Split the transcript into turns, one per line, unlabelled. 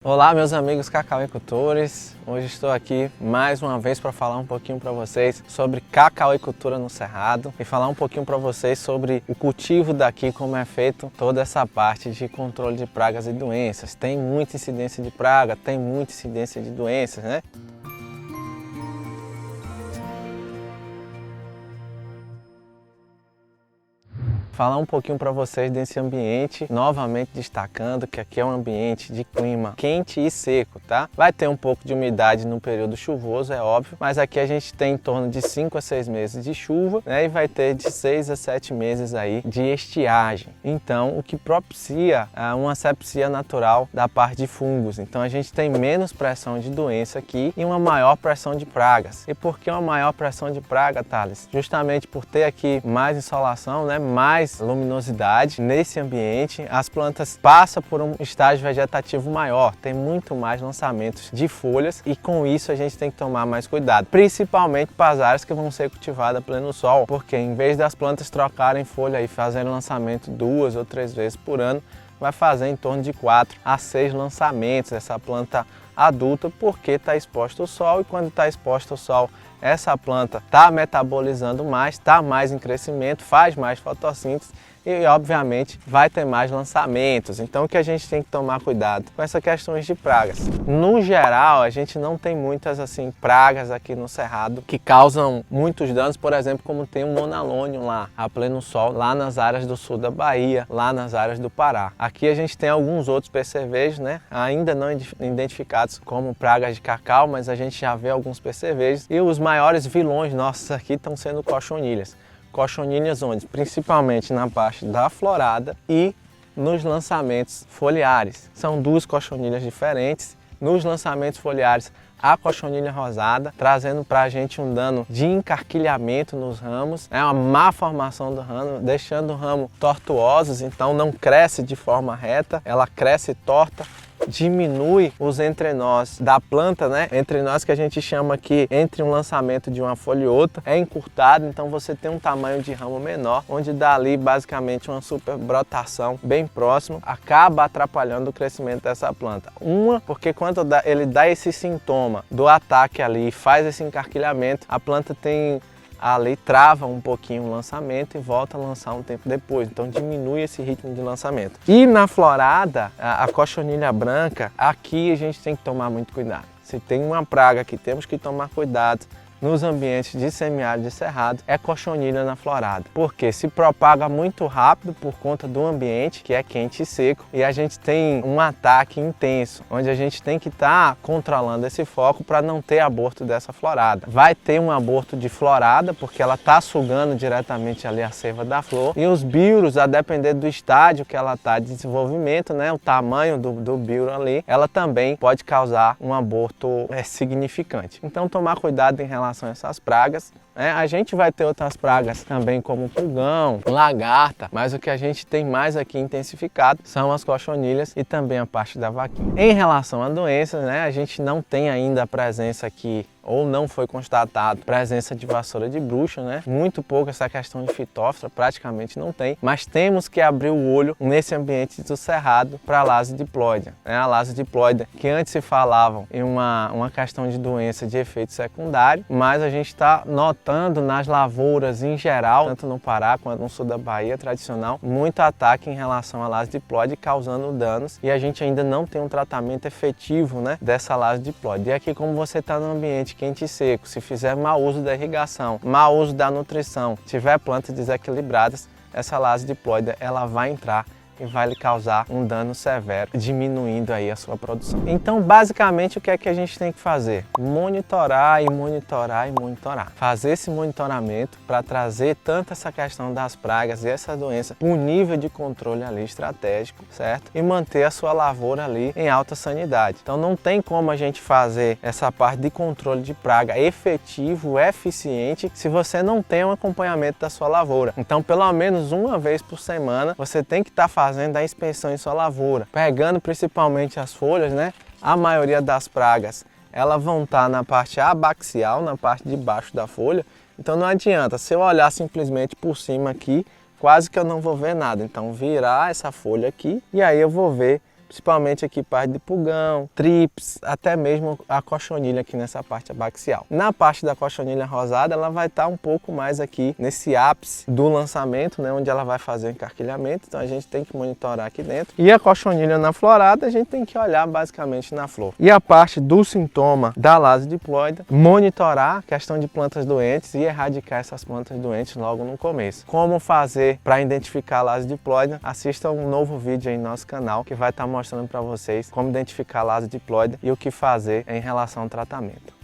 Olá, meus amigos cacauicultores. Hoje estou aqui mais uma vez para falar um pouquinho para vocês sobre cacauicultura no Cerrado e falar um pouquinho para vocês sobre o cultivo daqui, como é feito toda essa parte de controle de pragas e doenças. Tem muita incidência de praga, tem muita incidência de doenças, né? Falar um pouquinho para vocês desse ambiente, novamente destacando que aqui é um ambiente de clima quente e seco, tá? Vai ter um pouco de umidade no período chuvoso, é óbvio, mas aqui a gente tem em torno de 5 a 6 meses de chuva, né? E vai ter de 6 a 7 meses aí de estiagem. Então, o que propicia uma asepsia natural da parte de fungos. Então, a gente tem menos pressão de doença aqui e uma maior pressão de pragas. E por que uma maior pressão de praga, Thales? Justamente por ter aqui mais insolação, né? Mais luminosidade nesse ambiente, as plantas passam por um estágio vegetativo maior, tem muito mais lançamentos de folhas e com isso a gente tem que tomar mais cuidado, principalmente para as áreas que vão ser cultivadas a pleno sol, porque em vez das plantas trocarem folha e fazerem lançamento 2 ou 3 vezes por ano, vai fazer em torno de 4 a 6 lançamentos essa planta adulta, porque está exposta ao sol, e quando está exposta ao sol essa planta está metabolizando mais, está mais em crescimento, faz mais fotossíntese e obviamente vai ter mais lançamentos. Então o que a gente tem que tomar cuidado com essas questões de pragas. No geral, a gente não tem muitas assim pragas aqui no Cerrado que causam muitos danos, por exemplo, como tem o monalônio lá a pleno sol, lá nas áreas do sul da Bahia, lá nas áreas do Pará. Aqui a gente tem alguns outros percevejos, né, ainda não identificados como pragas de cacau, mas a gente já vê alguns percevejos e os maiores vilões nossos aqui estão sendo cochonilhas. Cochonilhas onde? Principalmente na parte da florada e nos lançamentos foliares. São duas cochonilhas diferentes. Nos lançamentos foliares, a cochonilha rosada, trazendo para a gente um dano de encarquilhamento nos ramos, é uma má formação do ramo, deixando o ramo tortuosos, então não cresce de forma reta, ela cresce torta, diminui os entrenós da planta, né? Entrenós que a gente chama aqui entre um lançamento de uma folha e outra, é encurtado, então você tem um tamanho de ramo menor, onde dá ali basicamente uma superbrotação bem próxima, acaba atrapalhando o crescimento dessa planta. Porque quando ele dá esse sintoma do ataque ali e faz esse encarquilhamento, a planta tem ali trava um pouquinho o lançamento e volta a lançar um tempo depois, então diminui esse ritmo de lançamento. E na florada, a cochonilha branca, aqui a gente tem que tomar muito cuidado. Se tem uma praga que temos que tomar cuidado nos ambientes de semiárido e cerrado, é cochonilha na florada, porque se propaga muito rápido por conta do ambiente que é quente e seco, e a gente tem um ataque intenso, onde a gente tem que estar controlando esse foco para não ter aborto dessa florada. Vai ter um aborto de florada, porque ela está sugando diretamente ali a seiva da flor, e os biros, a depender do estágio que ela está de desenvolvimento, né, o tamanho do biro ali, ela também pode causar um aborto significante. Então tomar cuidado em relação a essas pragas. A gente vai ter outras pragas também, como pulgão, lagarta, mas o que a gente tem mais aqui intensificado são as cochonilhas e também a parte da vaquinha. Em relação a doenças, a gente não tem ainda a presença aqui, ou não foi constatado presença de vassoura de bruxa, Muito pouco essa questão de fitóftora, praticamente não tem, mas temos que abrir o olho nesse ambiente do cerrado para a lase diploide. A lase diploide, que antes se falavam em uma questão de doença de efeito secundário, mas a gente está notando nas lavouras em geral, tanto no Pará quanto no sul da Bahia tradicional, muito ataque em relação à lase diploide, causando danos, e a gente ainda não tem um tratamento efetivo dessa lase diploide. E aqui, como você está no ambiente quente e seco, se fizer mau uso da irrigação, mau uso da nutrição, tiver plantas desequilibradas, essa lase diploide ela vai entrar e vai lhe causar um dano severo, diminuindo aí a sua produção. Então, basicamente, o que é que a gente tem que fazer? Monitorar e monitorar e monitorar. Fazer esse monitoramento para trazer tanto essa questão das pragas e essa doença para um nível de controle ali estratégico, certo? E manter a sua lavoura ali em alta sanidade. Então, não tem como a gente fazer essa parte de controle de praga efetivo, eficiente, se você não tem um acompanhamento da sua lavoura. Então, pelo menos uma vez por semana, você tem que estar fazendo a inspeção em sua lavoura, pegando principalmente as folhas, A maioria das pragas, elas vão estar na parte abaxial, na parte de baixo da folha, então não adianta, se eu olhar simplesmente por cima aqui, quase que eu não vou ver nada, então virar essa folha aqui e aí eu vou ver principalmente aqui parte de pulgão, tríplice, até mesmo a cochonilha aqui nessa parte abaxial. Na parte da cochonilha rosada, ela vai estar um pouco mais aqui nesse ápice do lançamento, né, onde ela vai fazer o encarquilhamento, então a gente tem que monitorar aqui dentro. E a cochonilha na florada, a gente tem que olhar basicamente na flor. E a parte do sintoma da lase diploide, monitorar a questão de plantas doentes e erradicar essas plantas doentes logo no começo. Como fazer para identificar a lase diploide? Assista um novo vídeo aí no nosso canal que vai estar mostrando para vocês como identificar a lase diploide e o que fazer em relação ao tratamento.